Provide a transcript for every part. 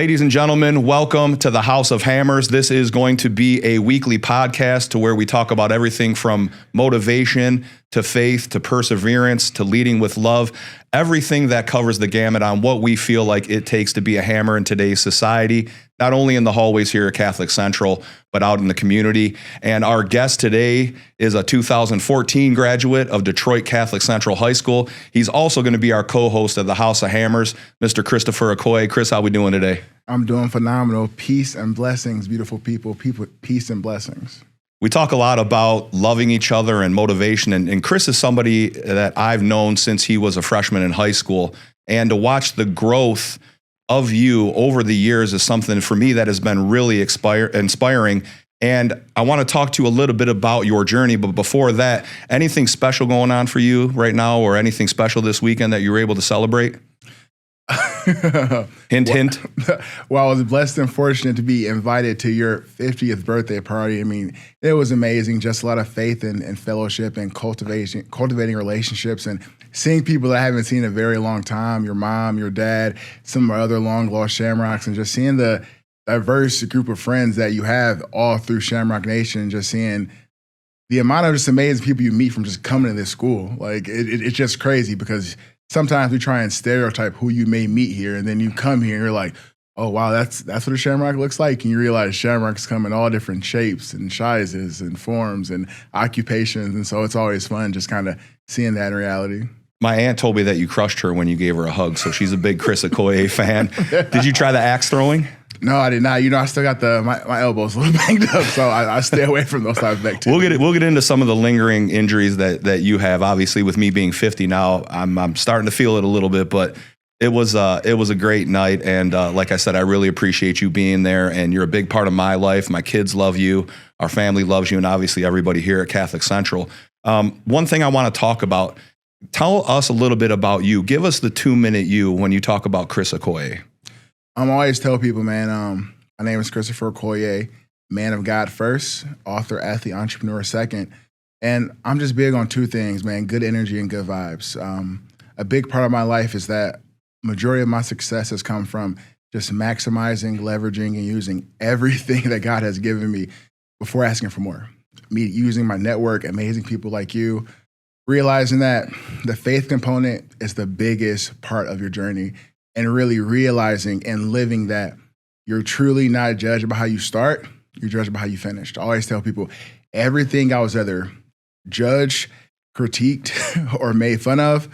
Ladies and gentlemen, welcome to the House of Hammers. This is going to be a weekly podcast to where we talk about everything from motivation to faith to perseverance to leading with love, everything that covers the gamut on what we feel like it takes to be a hammer in today's society, not only in the hallways here at Catholic Central, but out in the community. And our guest today is a 2014 graduate of Detroit Catholic Central High School. He's also going to be our co-host of the House of Hammers, Mr. Christopher Okoye. Chris, how we doing today? I'm doing phenomenal. Peace and blessings, beautiful people. Peace and blessings. We talk a lot about loving each other and motivation, and Chris is somebody that I've known since he was a freshman in high school, and to watch the growth of you over the years is something for me that has been really inspiring. And I want to talk to you a little bit about your journey, but before that, anything special going on for you right now, or anything special this weekend that you were able to celebrate? Hint, hint. Well, I was blessed and fortunate to be invited to your 50th birthday party. I mean, it was amazing. Just a lot of faith and fellowship and cultivating relationships and seeing people that I haven't seen in a very long time, your mom, your dad, some of my other long-lost Shamrocks, and just seeing the diverse group of friends that you have all through Shamrock Nation, and just seeing the amount of just amazing people you meet from just coming to this school. Like, it's just crazy because sometimes we try and stereotype who you may meet here, and then you come here and you're like, oh, wow, that's what a Shamrock looks like. And you realize Shamrocks come in all different shapes and sizes and forms and occupations. And so it's always fun just kind of seeing that in reality. My aunt told me that you crushed her when you gave her a hug, so she's a big Chris Okoye fan. Did you try the axe throwing? No, I did not. You know, I still got my elbows a little banged up, so I stay away from those types of activities. We'll get into some of the lingering injuries that you have. Obviously, with me being 50 now, I'm starting to feel it a little bit, but it was a great night. And like I said, I really appreciate you being there, and you're a big part of my life. My kids love you, our family loves you, and obviously everybody here at Catholic Central. One thing I want to talk about, tell us a little bit about you. Give us the 2-minute you when you talk about Chris Okoye. I always tell people, man, my name is Christopher Okoye, man of God first, author, athlete, entrepreneur second. And I'm just big on two things, man, good energy and good vibes. A big part of my life is that majority of my success has come from just maximizing, leveraging, and using everything that God has given me before asking for more. Me using my network, amazing people like you, realizing that the faith component is the biggest part of your journey, and really realizing and living that you're truly not judged by how you start, you're judged by how you finish. I always tell people, everything I was either judged, critiqued, or made fun of,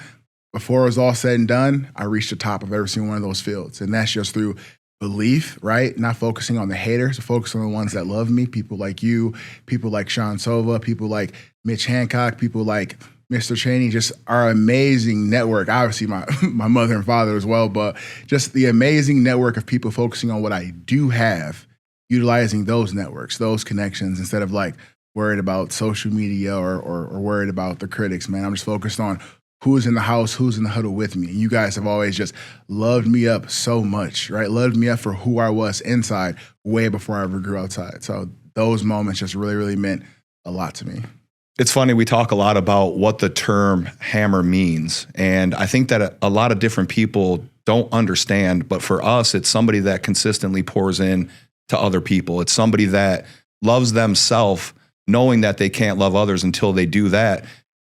before it was all said and done, I reached the top of every single one of those fields. And that's just through belief, right? Not focusing on the haters, focusing on the ones that love me, people like you, people like Sean Sova, people like Mitch Hancock, people like Mr. Cheney, just our amazing network. Obviously, my mother and father as well, but just the amazing network of people focusing on what I do have, utilizing those networks, those connections, instead of like worried about social media or worried about the critics, man. I'm just focused on who's in the house, who's in the huddle with me. And you guys have always just loved me up so much, right? Loved me up for who I was inside way before I ever grew outside. So those moments just really, really meant a lot to me. It's funny, we talk a lot about what the term hammer means, and I think that a lot of different people don't understand, but for us, it's somebody that consistently pours in to other people. It's somebody that loves themselves, knowing that they can't love others until they do that.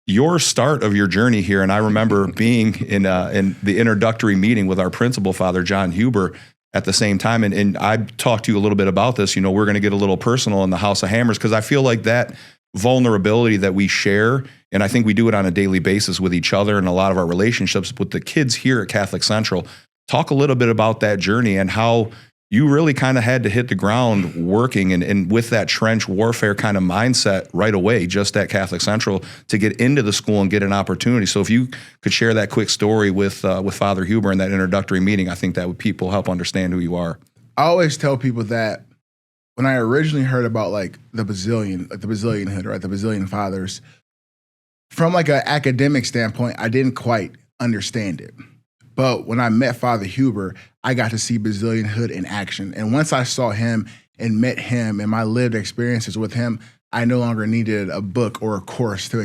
Your start of your journey here, and I remember being in the introductory meeting with our principal, Father John Huber, at the same time, and I talked to you a little bit about this. You know, we're going to get a little personal in the House of Hammers, because I feel like that vulnerability that we share, and I think we do it on a daily basis with each other and a lot of our relationships with the kids here at Catholic Central. Talk a little bit about that journey and how you really kind of had to hit the ground working and with that trench warfare kind of mindset right away, just at Catholic Central, to get into the school and get an opportunity. So if you could share that quick story with Father Huber in that introductory meeting, I think that would people help understand who you are. I always tell people that when I originally heard about like the Basilian hood, right, the Basilian fathers, from like an academic standpoint, I didn't quite understand it. But when I met Father Huber, I got to see Basilian hood in action. And once I saw him and met him and my lived experiences with him, I no longer needed a book or a course to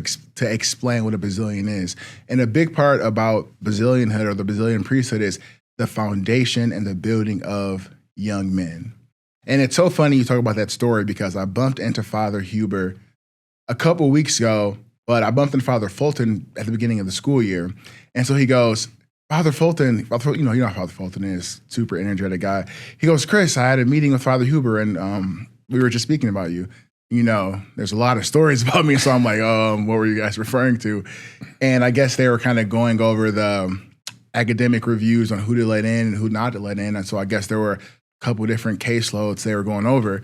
explain what a Basilian is. And a big part about Basilian hood or the Basilian priesthood is the foundation and the building of young men. And it's so funny you talk about that story because I bumped into Father Huber a couple weeks ago, but I bumped into Father Fulton at the beginning of the school year. And so he goes, Father Fulton, you know how Father Fulton is, super energetic guy. He goes, Chris, I had a meeting with Father Huber and we were just speaking about you. You know, there's a lot of stories about me. So I'm like, what were you guys referring to? And I guess they were kind of going over the academic reviews on who to let in and who not to let in. And so I guess there were a couple different caseloads they were going over.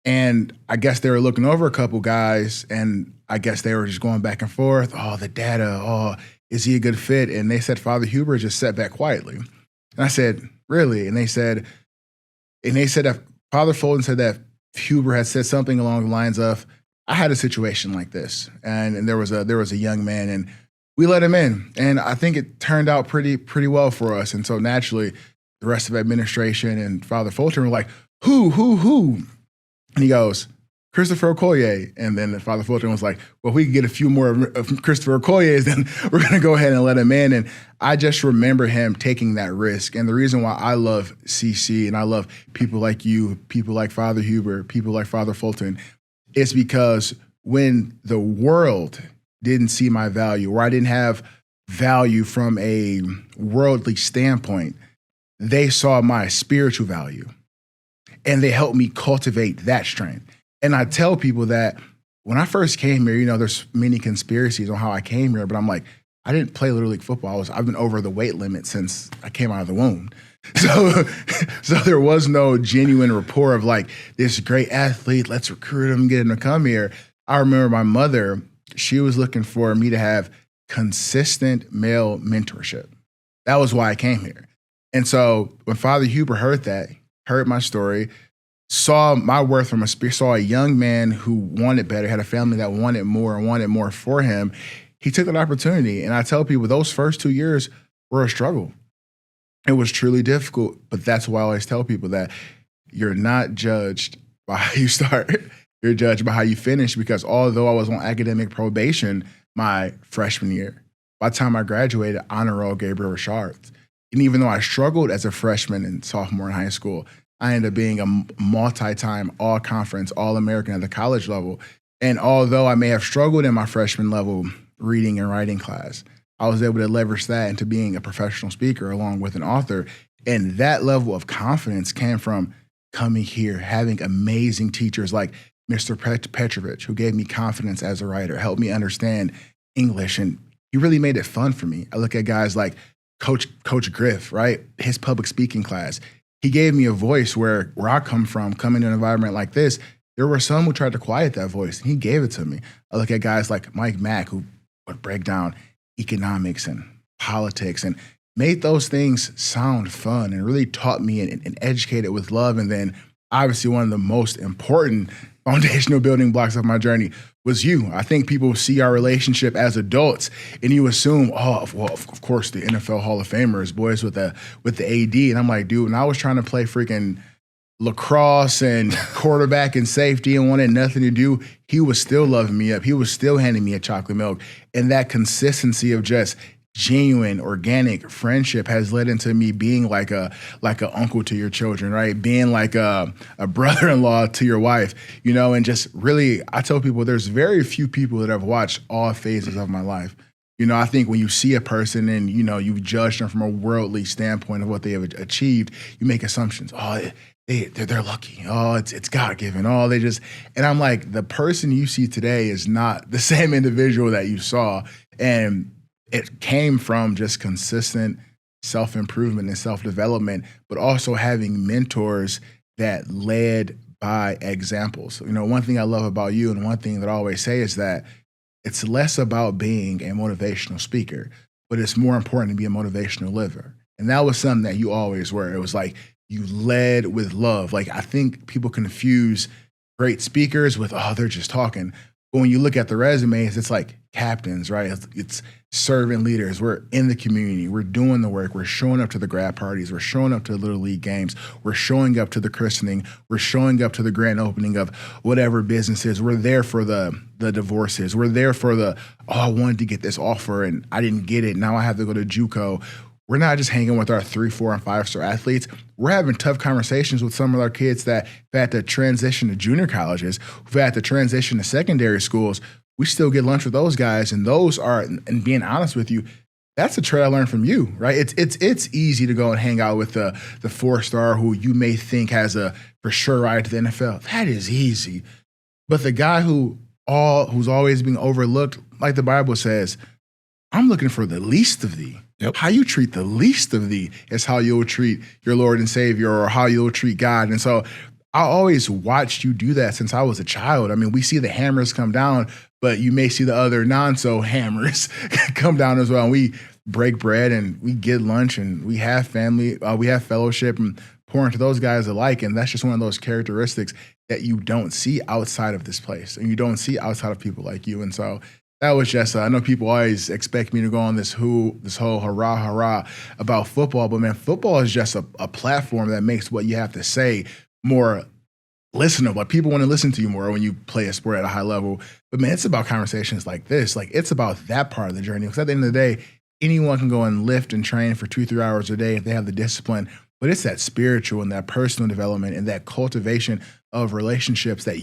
And I guess they were looking over a couple guys and I guess they were just going back and forth. Oh, the data. Oh, is he a good fit? And they said, Father Huber just sat back quietly. And I said, really? And they said that Father Fulton said that Huber had said something along the lines of, I had a situation like this. And there was a young man and we let him in. And I think it turned out pretty well for us. And so naturally, the rest of administration and Father Fulton were like, who? And he goes, Christopher Okoye. And then Father Fulton was like, well, if we could get a few more of Christopher Okoye's, then we're going to go ahead and let him in. And I just remember him taking that risk. And the reason why I love CC and I love people like you, people like Father Huber, people like Father Fulton, is because when the world didn't see my value or I didn't have value from a worldly standpoint, they saw my spiritual value. And they helped me cultivate that strength. And I tell people that when I first came here, you know, there's many conspiracies on how I came here, but I'm like, I didn't play Little League football. I've been over the weight limit since I came out of the womb. So there was no genuine rapport of like, this great athlete, let's recruit him, get him to come here. I remember my mother, she was looking for me to have consistent male mentorship. That was why I came here. And so when Father Huber heard that, heard my story, saw my worth from saw a young man who wanted better, had a family that wanted more and wanted more for him, he took that opportunity. And I tell people those first 2 years were a struggle. It was truly difficult, but that's why I always tell people that you're not judged by how you start. You're judged by how you finish, because although I was on academic probation my freshman year, by the time I graduated, honor roll Gabriel Richard. And even though I struggled as a freshman and sophomore in high school, I ended up being a multi-time all-conference, all-American at the college level. And although I may have struggled in my freshman level reading and writing class, I was able to leverage that into being a professional speaker along with an author. And that level of confidence came from coming here, having amazing teachers like Mr. Petrovich, who gave me confidence as a writer, helped me understand English, and he really made it fun for me. I look at guys like Coach Griff, right? His public speaking class. He gave me a voice where I come from, coming in an environment like this, there were some who tried to quiet that voice, and he gave it to me. I look at guys like Mike Mack, who would break down economics and politics and made those things sound fun and really taught me and educated with love. And then obviously one of the most important foundational building blocks of my journey was you. I think people see our relationship as adults and you assume, of course, the NFL Hall of Famers, boys with the AD. And I'm like, dude, when I was trying to play freaking lacrosse and quarterback and safety and wanted nothing to do, he was still loving me up. He was still handing me a chocolate milk. And that consistency of just genuine, organic friendship has led into me being like a uncle to your children, right? Being like a brother-in-law to your wife, you know, and just really, I tell people there's very few people that have watched all phases of my life. You know, I think when you see a person and, you know, you judge them from a worldly standpoint of what they have achieved, you make assumptions. Oh, they're lucky. Oh, it's God-given. Oh, and I'm like, the person you see today is not the same individual that you saw. And it came from just consistent self-improvement and self-development, but also having mentors that led by examples. You know, one thing I love about you and one thing that I always say is that it's less about being a motivational speaker, but it's more important to be a motivational liver. And that was something that you always were. It was like you led with love. Like I think people confuse great speakers with, oh, they're just talking. But when you look at the resumes, it's like captains, right? It's servant leaders. We're in the community. We're doing the work. We're showing up to the grad parties. We're showing up to the Little League games. We're showing up to the christening. We're showing up to the grand opening of whatever businesses. We're there for the divorces. We're there for I wanted to get this offer and I didn't get it. Now I have to go to JUCO. we're not just hanging with our 3, 4, and 5-star athletes. We're having tough conversations with some of our kids that have had to transition to junior colleges, who've had to transition to secondary schools. We still get lunch with those guys, and those are, and being honest with you, that's a trait I learned from you, right? It's easy to go and hang out with the 4-star who you may think has a for sure ride to the NFL. That is easy. But the guy who's always being overlooked, like the Bible says, I'm looking for the least of thee. Yep. How you treat the least of thee is how you'll treat your Lord and Savior, or how you'll treat God. And so I always watched you do that since I was a child. I mean, we see the hammers come down, but you may see the other non-so hammers come down as well. And we break bread and we get lunch and we have family, we have fellowship and pour into those guys alike. And that's just one of those characteristics that you don't see outside of this place, and you don't see outside of people like you. And so that was just, I know people always expect me to go on this whole hurrah about football, but man, football is just a platform that makes what you have to say more listenable. Like, people want to listen to you more when you play a sport at a high level. But man, it's about conversations like this. Like, it's about that part of the journey. Because at the end of the day, anyone can go and lift and train for 2-3 hours a day if they have the discipline. But it's that spiritual and that personal development and that cultivation of relationships that,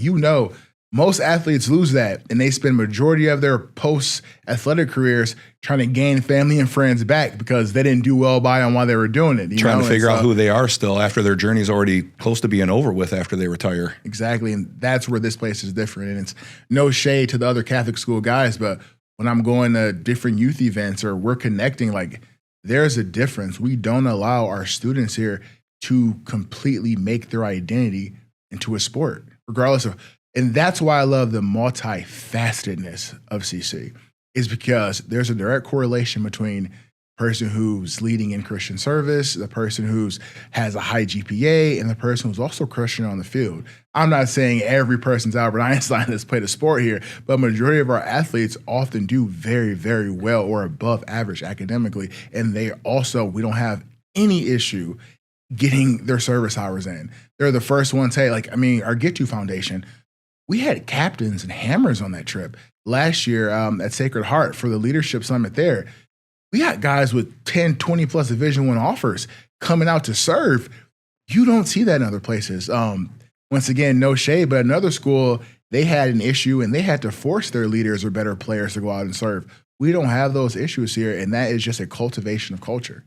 most athletes lose that, and they spend majority of their post-athletic careers trying to gain family and friends back because they didn't do well by them while they were doing it. Trying to figure out who they are still after their journey's already close to being over with after they retire. Exactly, and that's where this place is different. And it's no shade to the other Catholic school guys, but when I'm going to different youth events or we're connecting, like, there's a difference. We don't allow our students here to completely make their identity into a sport, regardless of. And that's why I love the multifacetedness of CC, is because there's a direct correlation between the person who's leading in Christian service, the person who's has a high GPA, and the person who's also Christian on the field. I'm not saying every person's Albert Einstein that's played a sport here, but majority of our athletes often do very, very well or above average academically. And we don't have any issue getting their service hours in. They're the first ones, our Get You Foundation, we had captains and hammers on that trip. Last year at Sacred Heart for the leadership summit there, we got guys with 10, 20 plus Division I offers coming out to serve. You don't see that in other places. Once again, no shade, but another school, they had an issue and they had to force their leaders or better players to go out and serve. We don't have those issues here, and that is just a cultivation of culture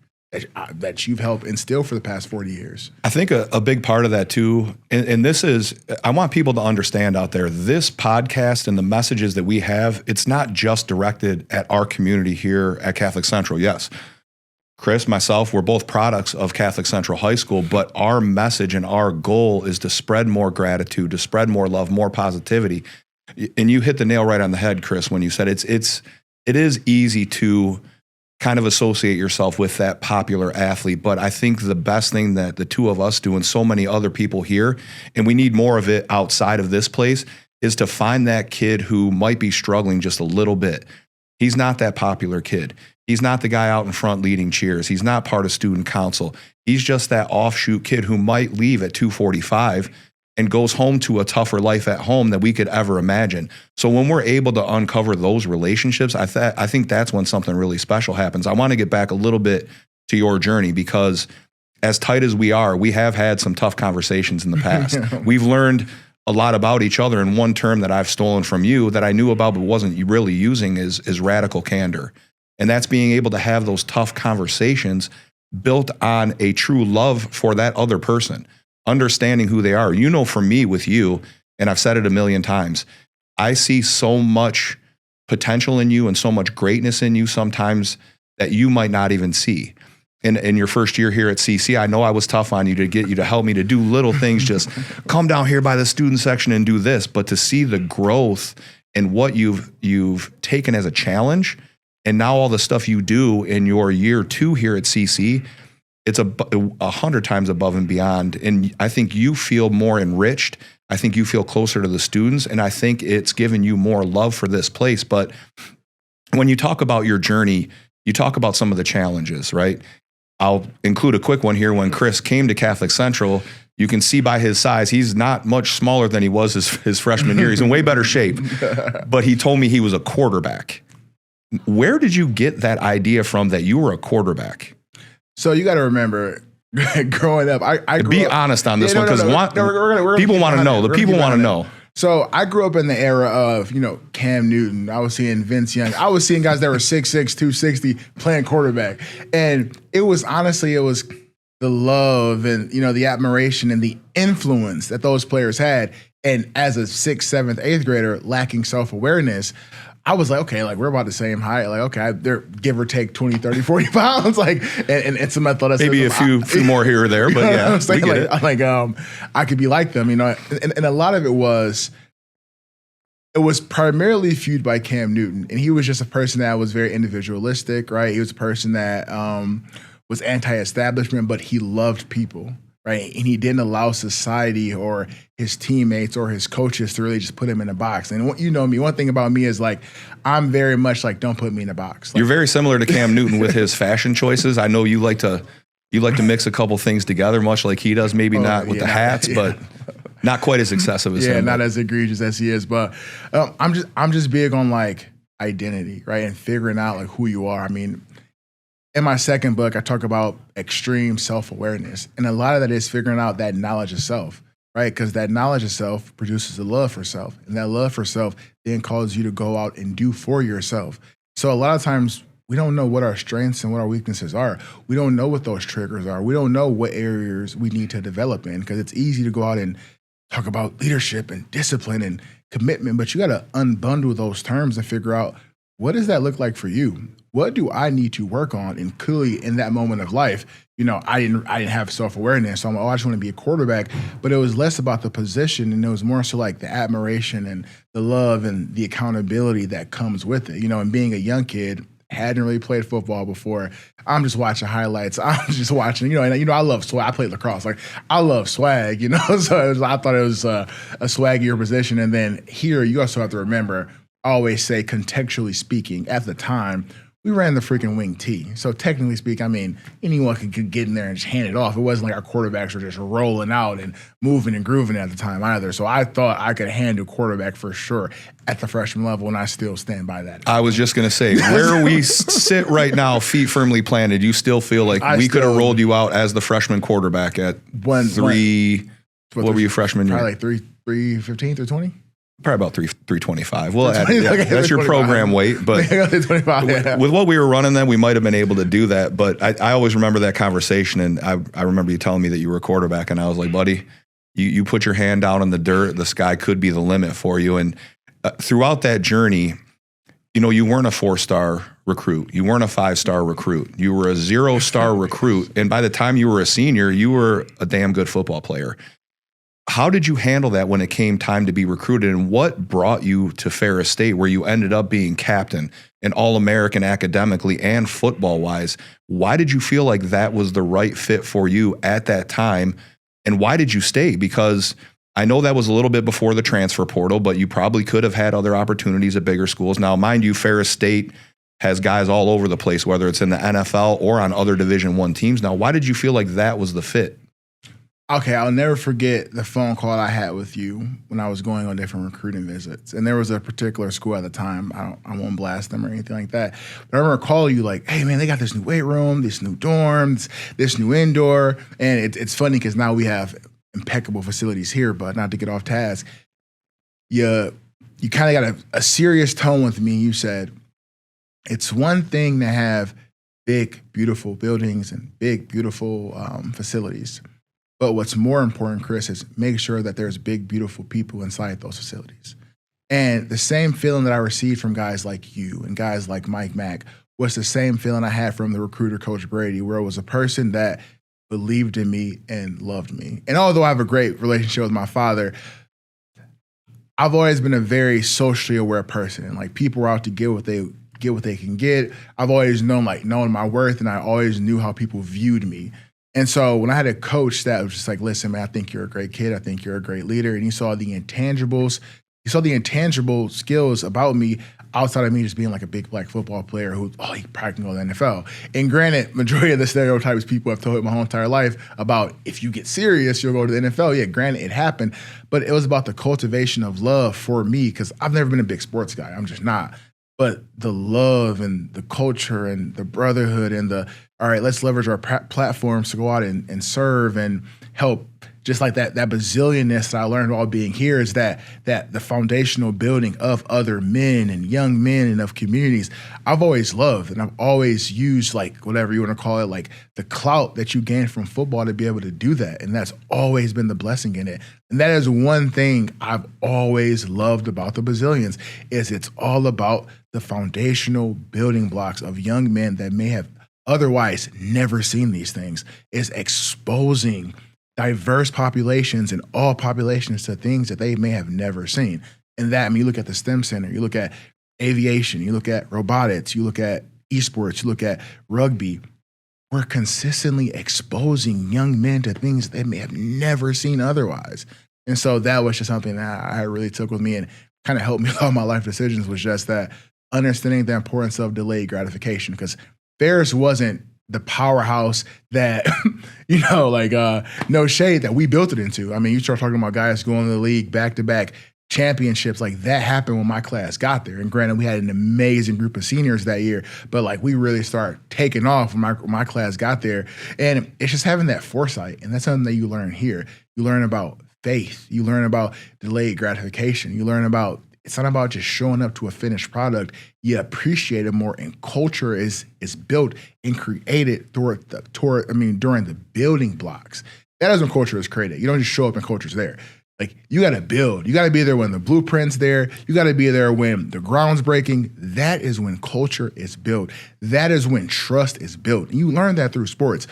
that you've helped instill for the past 40 years. I think a big part of that too, and this is, I want people to understand out there, this podcast and the messages that we have, it's not just directed at our community here at Catholic Central. Yes, Chris, myself, we're both products of Catholic Central High School, but our message and our goal is to spread more gratitude, to spread more love, more positivity. And you hit the nail right on the head, Chris, when you said it is easy to kind of associate yourself with that popular athlete. But I think the best thing that the two of us do, and so many other people here, and we need more of it outside of this place, is to find that kid who might be struggling just a little bit. He's not that popular kid. He's not the guy out in front leading cheers. He's not part of student council. He's just that offshoot kid who might leave at 2:45 and goes home to a tougher life at home than we could ever imagine. So when we're able to uncover those relationships, I think that's when something really special happens. I want to get back a little bit to your journey, because as tight as we are, we have had some tough conversations in the past. We've learned a lot about each other, and one term that I've stolen from you that I knew about but wasn't really using is radical candor. And that's being able to have those tough conversations built on a true love for that other person, understanding who they are. For me with you, and I've said it a million times, I see so much potential in you and so much greatness in you sometimes that you might not even see. In your first year here at CC, I know I was tough on you to get you to help me to do little things, just come down here by the student section and do this. But to see the growth and what you've taken as a challenge, and now all the stuff you do in your year 2 here at CC, it's 100 times above and beyond. And I think you feel more enriched. I think you feel closer to the students, and I think it's given you more love for this place. But when you talk about your journey, you talk about some of the challenges, right? I'll include a quick one here. When Chris came to Catholic Central, you can see by his size, he's not much smaller than he was his freshman year. He's in way better shape. But he told me he was a quarterback. Where did you get that idea from that you were a quarterback? So you got to remember, growing up, I grew Be up, honest on this one, because we're people gonna want to know. The people want to know. So I grew up in the era of, Cam Newton. I was seeing Vince Young. I was seeing guys that were 6'6", 260 playing quarterback. And it was the love and, the admiration and the influence that those players had. And as a 6th, 7th, 8th grader lacking self-awareness, I was like, okay, like we're about the same height. Like, okay, they're give or take 20, 30, 40 pounds. Like, and some athleticism. Maybe a few more here or there, but yeah, I'm saying? I could be like them, and a lot of it was primarily fueled by Cam Newton. And he was just a person that was very individualistic, right? He was a person that was anti-establishment, but he loved people. Right. And he didn't allow society or his teammates or his coaches to really just put him in a box. And you know me, one thing about me is like, I'm very much like, don't put me in a box. Like, you're very similar to Cam Newton with his fashion choices. I know you like to mix a couple things together, much like he does. Maybe not with the hats, but not quite as excessive as him. Yeah, not as egregious as he is. But I'm just big on like identity, right? And figuring out like who you are. I mean, in my second book, I talk about extreme self-awareness. And a lot of that is figuring out that knowledge of self, right? Because that knowledge of self produces a love for self. And that love for self then causes you to go out and do for yourself. So a lot of times we don't know what our strengths and what our weaknesses are. We don't know what those triggers are. We don't know what areas we need to develop in, because it's easy to go out and talk about leadership and discipline and commitment, but you got to unbundle those terms and figure out, what does that look like for you? What do I need to work on? And clearly in that moment of life, I didn't have self-awareness. So I just want to be a quarterback, but it was less about the position, and it was more so like the admiration and the love and the accountability that comes with it. And being a young kid, hadn't really played football before. I'm just watching highlights. I'm just watching, and I love swag. I played lacrosse. Like, I love swag, so I thought it was a swaggier position. And then here, you also have to remember, I always say, contextually speaking, at the time, we ran the freaking wing T. So technically speaking, I mean, anyone could get in there and just hand it off. It wasn't like our quarterbacks were just rolling out and moving and grooving at the time either. So I thought I could handle quarterback for sure at the freshman level, and I still stand by that. I was just going to say, where we sit right now, feet firmly planted, you still feel like we could have rolled you out as the freshman quarterback at what were you freshman year? Probably like 315, 320? Probably about 325. Well, that's your program weight. But with what we were running then, we might have been able to do that. But I always remember that conversation, and I remember you telling me that you were a quarterback, and I was like, buddy, you put your hand down in the dirt, the sky could be the limit for you. And throughout that journey, you weren't a 4-star recruit. You weren't a 5-star recruit. You were a 0-star recruit. And by the time you were a senior, you were a damn good football player. How did you handle that when it came time to be recruited, and what brought you to Ferris State, where you ended up being captain and All-American academically and football-wise? Why did you feel like that was the right fit for you at that time, and why did you stay? Because I know that was a little bit before the transfer portal, but you probably could have had other opportunities at bigger schools. Now, mind you, Ferris State has guys all over the place, whether it's in the NFL or on other Division I teams. Now, why did you feel like that was the fit? Okay, I'll never forget the phone call I had with you when I was going on different recruiting visits. And there was a particular school at the time. I won't blast them or anything like that. But I remember calling you like, hey, man, they got this new weight room, this new dorms, this new indoor. And it's funny because now we have impeccable facilities here, but not to get off task. You kind of got a serious tone with me. You said, it's one thing to have big, beautiful buildings and big, beautiful facilities. But what's more important, Chris, is make sure that there's big, beautiful people inside those facilities. And the same feeling that I received from guys like you and guys like Mike Mack was the same feeling I had from the recruiter, Coach Brady, where it was a person that believed in me and loved me. And although I have a great relationship with my father, I've always been a very socially aware person. And like, people are out to get what they can get. I've always known my worth, and I always knew how people viewed me. And so when I had a coach that was just like, listen, man, I think you're a great kid. I think you're a great leader. And he saw the intangibles. He saw the intangible skills about me outside of me just being like a big black football player who, he probably can go to the NFL. And granted, majority of the stereotypes people have told me my whole entire life about if you get serious, you'll go to the NFL. Yeah, granted, it happened. But it was about the cultivation of love for me, because I've never been a big sports guy. I'm just not. But the love and the culture and the brotherhood and all right, let's leverage our platforms to go out and serve and help. Just like that bazillionness that I learned while being here is that the foundational building of other men and young men and of communities I've always loved, and I've always used, like, whatever you want to call it, like the clout that you gain from football to be able to do that. And that's always been the blessing in it. And that is one thing I've always loved about the Bazillions is it's all about the foundational building blocks of young men that may have otherwise never seen these things, is exposing diverse populations and all populations to things that they may have never seen. And that, I mean, you look at the STEM Center, you look at aviation, you look at robotics, you look at esports, you look at rugby. We're consistently exposing young men to things they may have never seen otherwise. And so that was just something that I really took with me and kind of helped me with all my life decisions, was just that understanding the importance of delayed gratification, because Ferris wasn't the powerhouse that, no shade, that we built it into. I mean, you start talking about guys going to the league back-to-back championships, like that happened when my class got there. And granted, we had an amazing group of seniors that year, but like we really start taking off when my class got there. And it's just having that foresight. And that's something that you learn here. You learn about faith. You learn about delayed gratification. You learn about, it's not about just showing up to a finished product. You appreciate it more, and culture is built and created during the building blocks. That is when culture is created. You don't just show up and culture's there. Like, you got to build. You got to be there when the blueprint's there. You got to be there when the ground's breaking. That is when culture is built. That is when trust is built. And you learn that through sports.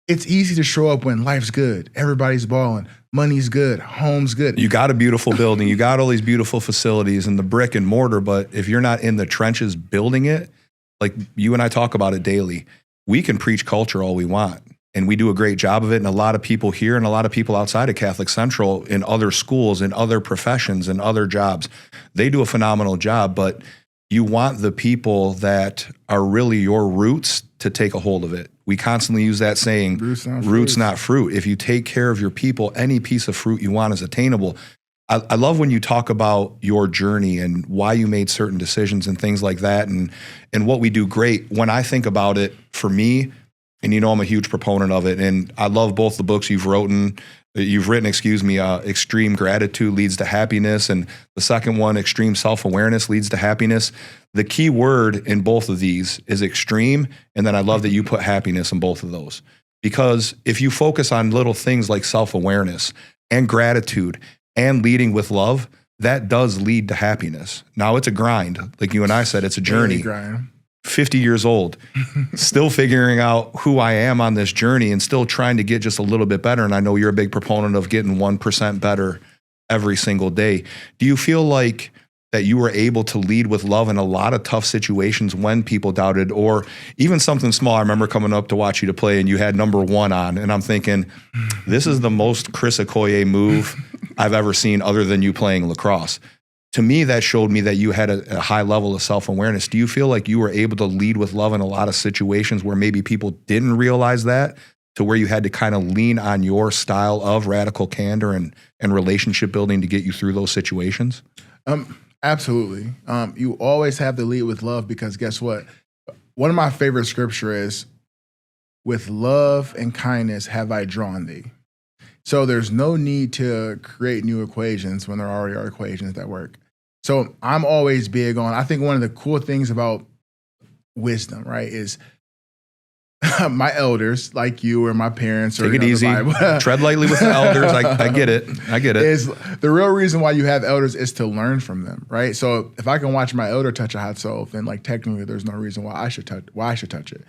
It's easy to show up when life's good. Everybody's balling. Money's good. Home's good. You got a beautiful building. You got all these beautiful facilities and the brick and mortar. But if you're not in the trenches building it, like you and I talk about it daily, we can preach culture all we want. And we do a great job of it. And a lot of people here and a lot of people outside of Catholic Central in other schools, in other professions, and other jobs, they do a phenomenal job. But you want the people that are really your roots to take a hold of it. We constantly use that saying, roots not fruit. If you take care of your people, any piece of fruit you want is attainable. I love when you talk about your journey and why you made certain decisions and things like that, and what we do great. When I think about it, for me, and I'm a huge proponent of it, and I love both the books you've written, Extreme Gratitude Leads to Happiness, and the second one, Extreme Self-Awareness Leads to Happiness. The key word in both of these is extreme, and then I love that you put happiness in both of those. Because if you focus on little things like self-awareness and gratitude and leading with love, that does lead to happiness. Now, it's a grind. Like you and I said, it's a journey. 50 years old, still figuring out who I am on this journey and still trying to get just a little bit better. And I know you're a big proponent of getting 1% better every single day. Do you feel like that you were able to lead with love in a lot of tough situations when people doubted, or even something small? I remember coming up to watch you to play and you had number 1 on, and I'm thinking, this is the most Chris Okoye move I've ever seen other than you playing lacrosse. To me, that showed me that you had a high level of self-awareness. Do you feel like you were able to lead with love in a lot of situations where maybe people didn't realize that, to where you had to kind of lean on your style of radical candor and relationship building to get you through those situations? Absolutely. You always have to lead with love, because guess what? One of my favorite scripture is, with love and kindness have I drawn thee. So there's no need to create new equations when there already are equations that work. So I'm always big on, I think one of the cool things about wisdom, right, is my elders, like you or my parents, or take it easy, tread lightly with the elders. I get it. Is the real reason why you have elders is to learn from them, right? So if I can watch my elder touch a hot stove, then like technically there's no reason why I should touch it.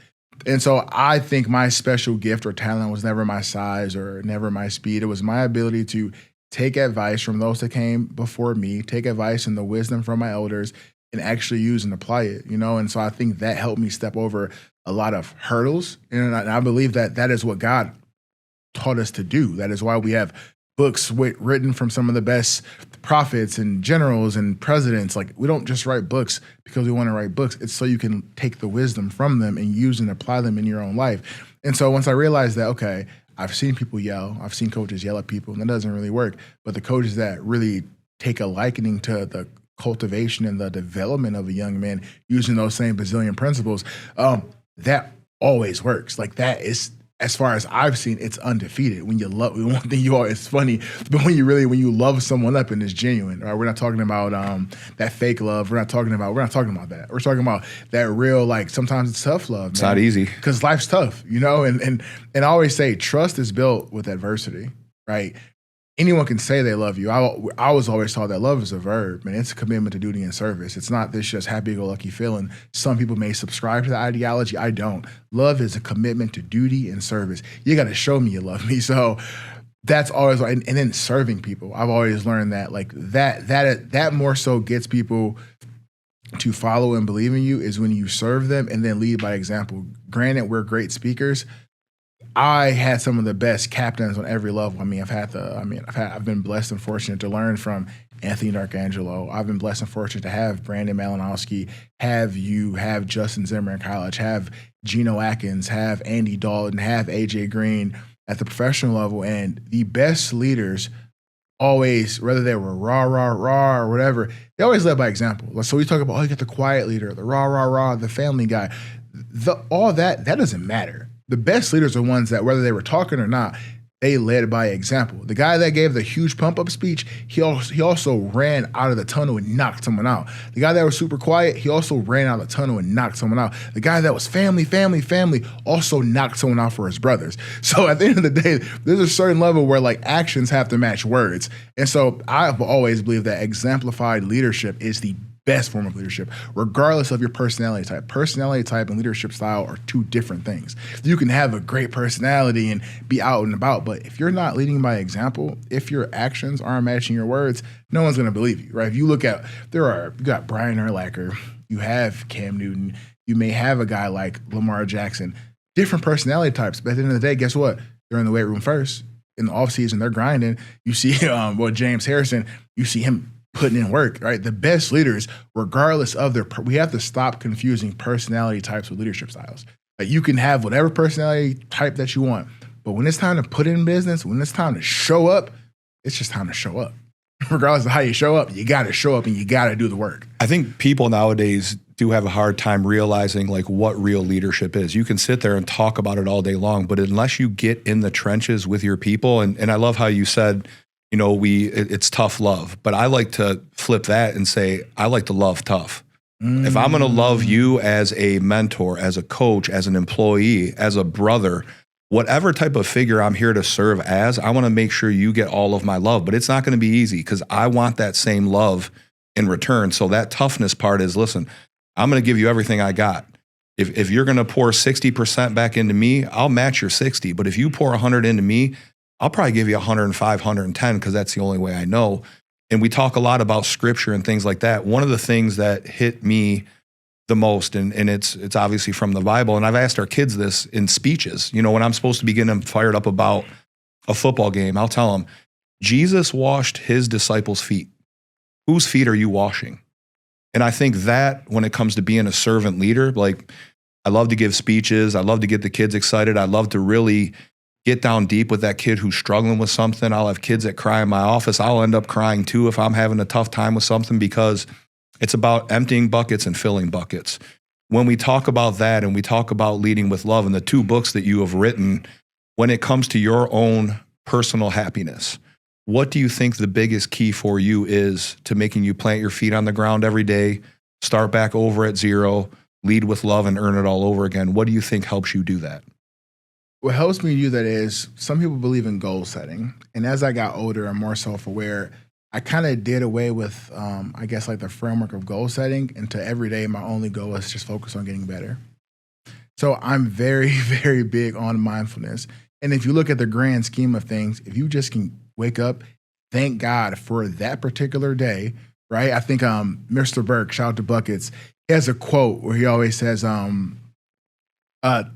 And so I think my special gift or talent was never my size or never my speed. It was my ability to take advice from those that came before me, take advice and the wisdom from my elders, and actually use and apply it, And so I think that helped me step over a lot of hurdles. And I believe that that is what God taught us to do. That is why we have books written from some of the best prophets and generals and presidents. Like, we don't just write books because we want to write books. It's so you can take the wisdom from them and use and apply them in your own life. And so once I realized that, okay, I've seen people yell. I've seen coaches yell at people, and that doesn't really work. But the coaches that really take a likening to the cultivation and the development of a young man using those same bazillion principles, that always works. Like that is, as far as I've seen, it's undefeated. When you love, one thing you always, it's funny, but when you love someone up and it's genuine, right? We're not talking about that fake love. We're not talking about that. We're talking about that real, like sometimes it's tough love. It's not easy because life's tough, you know. And I always say trust is built with adversity, right? Anyone can say they love you. I was always taught that love is a verb, and it's a commitment to duty and service. It's not this just happy-go-lucky feeling. Some people may subscribe to the ideology. I don't. Love is a commitment to duty and service. You got to show me you love me. So that's always, and then serving people. I've always learned that like that more so gets people to follow and believe in you is when you serve them and then lead by example. Granted, we're great speakers. I had some of the best captains on every level. I've been blessed and fortunate to learn from Anthony D'Arcangelo. I've been blessed and fortunate to have Brandon Malinowski, have Justin Zimmer in college, have Geno Atkins, have Andy Dalton, have AJ Green at the professional level. And the best leaders always, whether they were rah, or whatever, they always led by example. So we talk about, you got the quiet leader, the rah, the family guy. All that doesn't matter. The best leaders are ones that, whether they were talking or not, they led by example. The guy that gave the huge pump-up speech, he also ran out of the tunnel and knocked someone out. The guy that was super quiet, he also ran out of the tunnel and knocked someone out. The guy that was family, also knocked someone out for his brothers. So at the end of the day, there's a certain level where like actions have to match words. And so I've always believed that exemplified leadership is the best form of leadership, regardless of your personality type. Personality type and leadership style are two different things. You can have a great personality and be out and about, but if you're not leading by example, if your actions aren't matching your words, no one's going to believe you, right? If you look at, you got Brian Urlacher, you have Cam Newton, you may have a guy like Lamar Jackson, different personality types, but at the end of the day, guess what? They're in the weight room first. In the offseason, they're grinding. You see, James Harrison, you see him putting in work, right? The best leaders, regardless of we have to stop confusing personality types with leadership styles. Like you can have whatever personality type that you want, but when it's time to put in business, when it's time to show up, it's just time to show up. Regardless of how you show up, you got to show up and you got to do the work. I think people nowadays do have a hard time realizing like what real leadership is. You can sit there and talk about it all day long, but unless you get in the trenches with your people, and I love how you said, it's tough love, but I like to flip that and say, I like to love tough. If I'm going to love you as a mentor, as a coach, as an employee, as a brother, whatever type of figure I'm here to serve as, I want to make sure you get all of my love, but it's not going to be easy because I want that same love in return. So that toughness part is, listen, I'm going to give you everything I got. If you're going to pour 60% back into me, I'll match your 60. But if you pour 100 into me, I'll probably give you 105, 110 because that's the only way I know. And we talk a lot about scripture and things like that. One of the things that hit me the most, and it's obviously from the Bible, and I've asked our kids this in speeches. When I'm supposed to be getting them fired up about a football game, I'll tell them, Jesus washed his disciples' feet. Whose feet are you washing? And I think that when it comes to being a servant leader, like I love to give speeches. I love to get the kids excited. I love to really get down deep with that kid who's struggling with something. I'll have kids that cry in my office. I'll end up crying too if I'm having a tough time with something because it's about emptying buckets and filling buckets. When we talk about that and we talk about leading with love and the two books that you have written, when it comes to your own personal happiness, what do you think the biggest key for you is to making you plant your feet on the ground every day, start back over at zero, lead with love and earn it all over again? What do you think helps you do that? What helps me do that is some people believe in goal setting. And as I got older and more self-aware, I kind of did away with, the framework of goal setting. And to every day, my only goal is just focus on getting better. So I'm very, very big on mindfulness. And if you look at the grand scheme of things, if you just can wake up, thank God for that particular day, right? I think Mr. Burke, shout out to Buckets, he has a quote where he always says,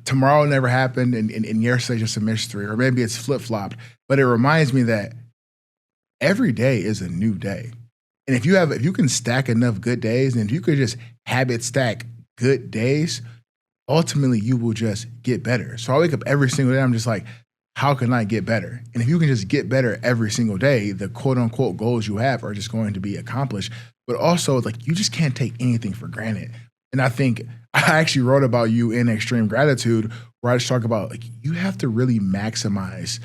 tomorrow never happened and yesterday's just a mystery, or maybe it's flip-flopped. But it reminds me that every day is a new day. And if you can stack enough good days, and if you could just habit stack good days, ultimately you will just get better. So I wake up every single day, I'm just like, how can I get better? And if you can just get better every single day, the quote unquote goals you have are just going to be accomplished. But also, like, you just can't take anything for granted. And I think I actually wrote about you in Extreme Gratitude, where I just talk about like you have to really maximize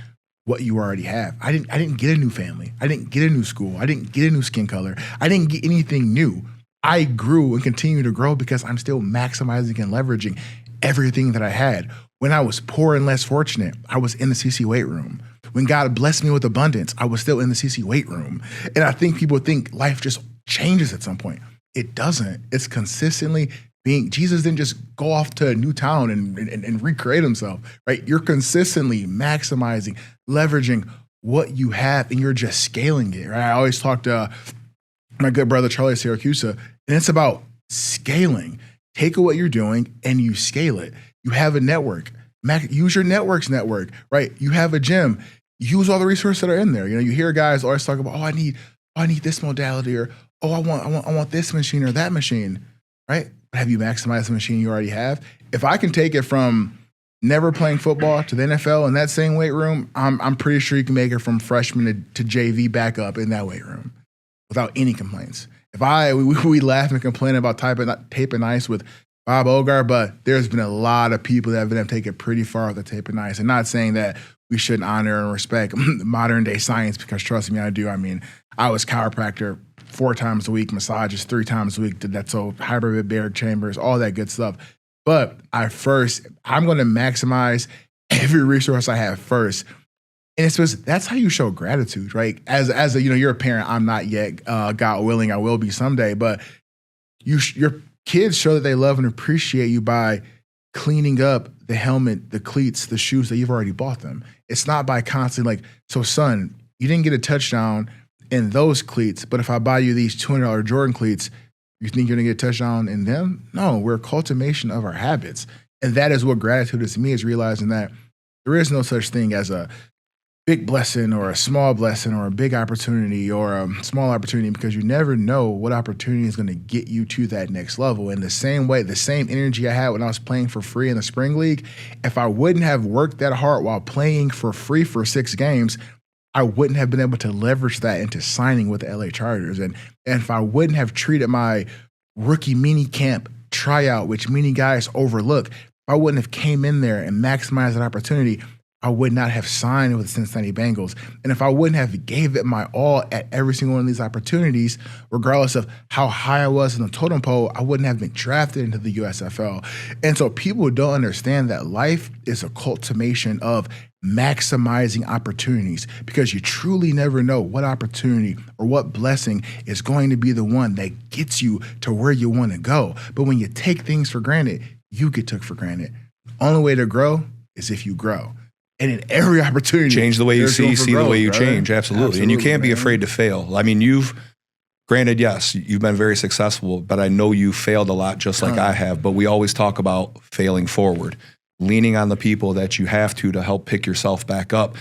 what you already have. I didn't get a new family. I didn't get a new school. I didn't get a new skin color. I didn't get anything new. I grew and continue to grow because I'm still maximizing and leveraging everything that I had. When I was poor and less fortunate, I was in the CC weight room. When God blessed me with abundance, I was still in the CC weight room. And I think people think life just changes at some point. It doesn't. It's consistently being, Jesus didn't just go off to a new town and recreate himself, right? You're consistently maximizing, leveraging what you have, and you're just scaling it, right? I always talk to my good brother, Charlie Syracuse, and it's about scaling. Take what you're doing and you scale it. You have a network. Use your network's network, right? You have a gym. Use all the resources that are in there. You know, you hear guys always talk about, I need this modality, or I want this machine or that machine, right? But have you maximized the machine you already have? If I can take it from never playing football to the NFL in that same weight room, I'm pretty sure you can make it from freshman to JV back up in that weight room without any complaints. If we laugh and complain about tape and ice with Bob Ogar, but there's been a lot of people that have been able to take it pretty far with the tape and ice. And not saying that we shouldn't honor and respect modern day science, because trust me, I do. I mean, I was chiropractor 4 times a week, massages 3 times a week, did that, so hyperbaric chambers, all that good stuff. But I'm going to maximize every resource I have first. And it's because that's how you show gratitude, right? As a, you're a parent. I'm not yet, God willing, I will be someday. But your kids show that they love and appreciate you by cleaning up the helmet, the cleats, the shoes that you've already bought them. It's not by constantly like, so son, you didn't get a touchdown in those cleats, but if I buy you these $200 Jordan cleats, you think you're gonna get a touchdown in them? No, we're a cultivation of our habits. And that is what gratitude is to me, is realizing that there is no such thing as a big blessing or a small blessing or a big opportunity or a small opportunity, because you never know what opportunity is going to get you to that next level. In the same way, the same energy I had when I was playing for free in the spring league, if I wouldn't have worked that hard while playing for free for 6 games, I wouldn't have been able to leverage that into signing with the LA Chargers. And if I wouldn't have treated my rookie mini camp tryout, which many guys overlook, if I wouldn't have came in there and maximized that opportunity, I would not have signed with the Cincinnati Bengals. And if I wouldn't have gave it my all at every single one of these opportunities, regardless of how high I was in the totem pole, I wouldn't have been drafted into the USFL. And so people don't understand that life is a cultivation of maximizing opportunities, because you truly never know what opportunity or what blessing is going to be the one that gets you to where you want to go. But when you take things for granted, you get took for granted. Only way to grow is if you grow. And in every opportunity, change the way you see the way you change. Absolutely. And you can't be afraid to fail. I mean, granted, yes, you've been very successful, but I know you failed a lot just like I have. But we always talk about failing forward, leaning on the people that you have to help pick yourself back up.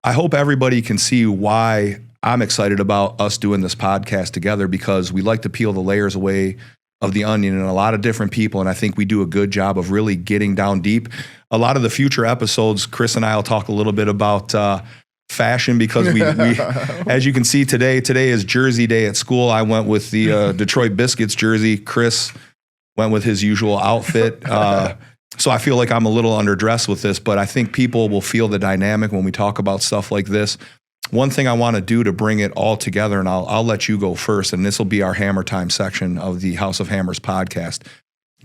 I hope everybody can see why I'm excited about us doing this podcast together, because we like to peel the layers away of the onion and a lot of different people. And I think we do a good job of really getting down deep. A lot of the future episodes, Chris and I will talk a little bit about fashion, because we as you can see today is Jersey Day at school. I went with the Detroit Biscuits jersey. Chris went with his usual outfit. So I feel like I'm a little underdressed with this, but I think people will feel the dynamic when we talk about stuff like this. One thing I want to do to bring it all together, and I'll let you go first, and this will be our Hammer Time section of the House of Hammers podcast.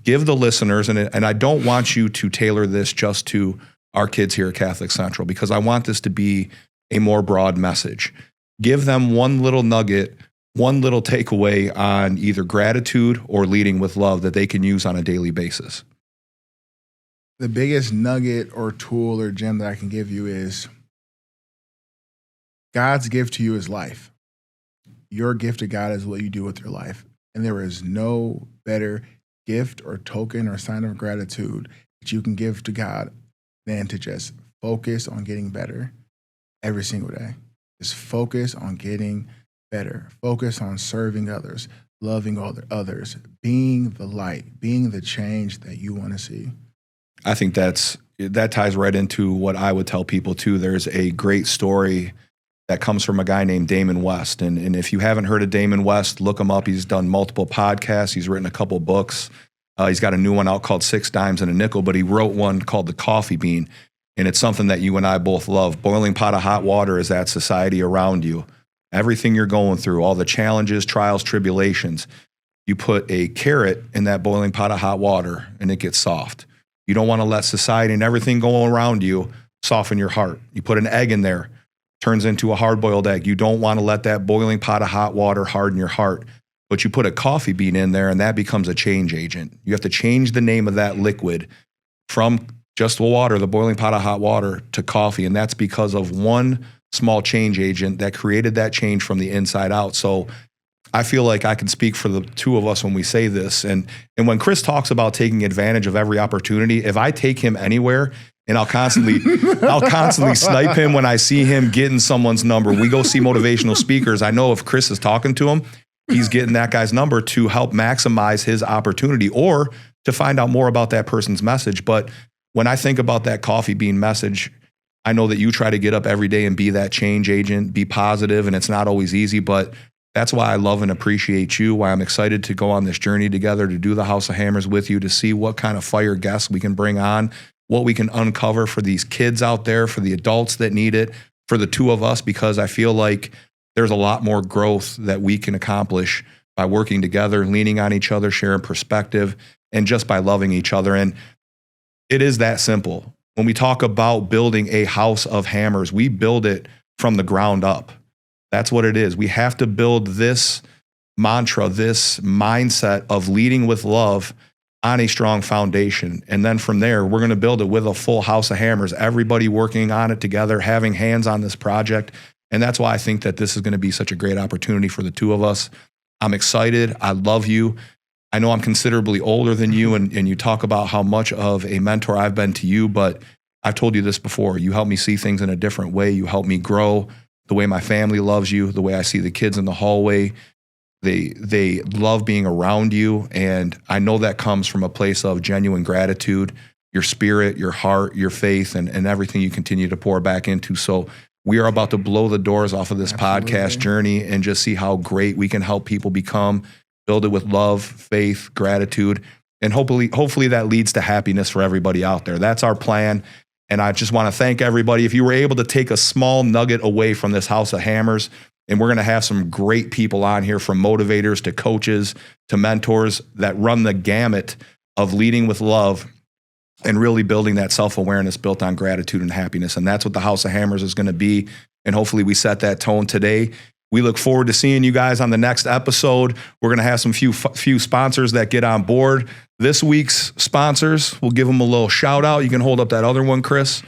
Give the listeners, and I don't want you to tailor this just to our kids here at Catholic Central, because I want this to be a more broad message. Give them one little nugget, one little takeaway on either gratitude or leading with love that they can use on a daily basis. The biggest nugget or tool or gem that I can give you is God's gift to you is life. Your gift to God is what you do with your life. And there is no better gift or token or sign of gratitude that you can give to God than to just focus on getting better every single day. Just focus on getting better. Focus on serving others, loving others, being the light, being the change that you want to see. I think that ties right into what I would tell people too. There's a great story that comes from a guy named Damon West. And if you haven't heard of Damon West, look him up. He's done multiple podcasts. He's written a couple books. He's got a new one out called 6 Dimes and a Nickel, but he wrote one called The Coffee Bean. And it's something that you and I both love. Boiling pot of hot water is that society around you. Everything you're going through, all the challenges, trials, tribulations. You put a carrot in that boiling pot of hot water and it gets soft. You don't want to let society and everything going around you soften your heart. You put an egg in there, turns into a hard-boiled egg. You don't want to let that boiling pot of hot water harden your heart. But you put a coffee bean in there and that becomes a change agent. You have to change the name of that liquid from just water, the boiling pot of hot water, to coffee. And that's because of one small change agent that created that change from the inside out. So I feel like I can speak for the two of us when we say this. And when Chris talks about taking advantage of every opportunity, if I take him anywhere, and I'll constantly snipe him when I see him getting someone's number. We go see motivational speakers. I know if Chris is talking to him, he's getting that guy's number to help maximize his opportunity or to find out more about that person's message. But when I think about that coffee bean message, I know that you try to get up every day and be that change agent, be positive, and it's not always easy, but that's why I love and appreciate you, why I'm excited to go on this journey together, to do the House of Hammers with you, to see what kind of fire guests we can bring on, what we can uncover for these kids out there, for the adults that need it, for the two of us, because I feel like there's a lot more growth that we can accomplish by working together, leaning on each other, sharing perspective, and just by loving each other. And it is that simple. When we talk about building a house of hammers, we build it from the ground up. That's what it is. We have to build this mantra, this mindset of leading with love on a strong foundation. And then from there, we're going to build it with a full house of hammers, everybody working on it together, having hands on this project. And that's why I think that this is going to be such a great opportunity for the two of us. I'm excited. I love you. I know I'm considerably older than you, and you talk about how much of a mentor I've been to you, but I've told you this before. You help me see things in a different way. You help me grow the way my family loves you, the way I see the kids in the hallway. They love being around you, and I know that comes from a place of genuine gratitude, your spirit, your heart, your faith, and everything you continue to pour back into. So we are about to blow the doors off of this podcast journey and just see how great we can help people become, build it with love, faith, gratitude, and hopefully that leads to happiness for everybody out there. That's our plan. And I just want to thank everybody. If you were able to take a small nugget away from this House of Hammers, and we're going to have some great people on here, from motivators to coaches to mentors, that run the gamut of leading with love and really building that self-awareness built on gratitude and happiness. And that's what the House of Hammers is going to be. And hopefully we set that tone today. We look forward to seeing you guys on the next episode. We're going to have some few sponsors that get on board. This week's sponsors, we'll give them a little shout out. You can hold up that other one, Chris.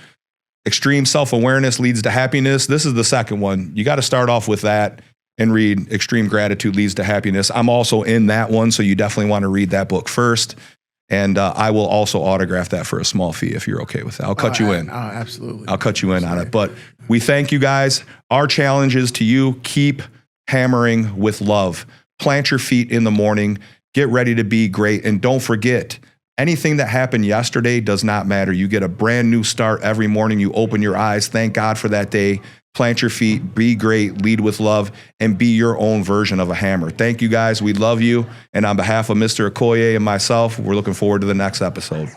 Extreme self-awareness leads to happiness. This is the second one. You got to start off with that and read Extreme Gratitude Leads to Happiness. I'm also in that one, so you definitely want to read that book first. And I will also autograph that for a small fee if you're okay with that. I'll cut you in. Absolutely. I'll cut you in on it. But we thank you guys. Our challenge is to you: keep hammering with love. Plant your feet in the morning. Get ready to be great. And don't forget, anything that happened yesterday does not matter. You get a brand new start every morning. You open your eyes. Thank God for that day. Plant your feet, be great, lead with love, and be your own version of a hammer. Thank you guys. We love you. And on behalf of Mr. Okoye and myself, we're looking forward to the next episode.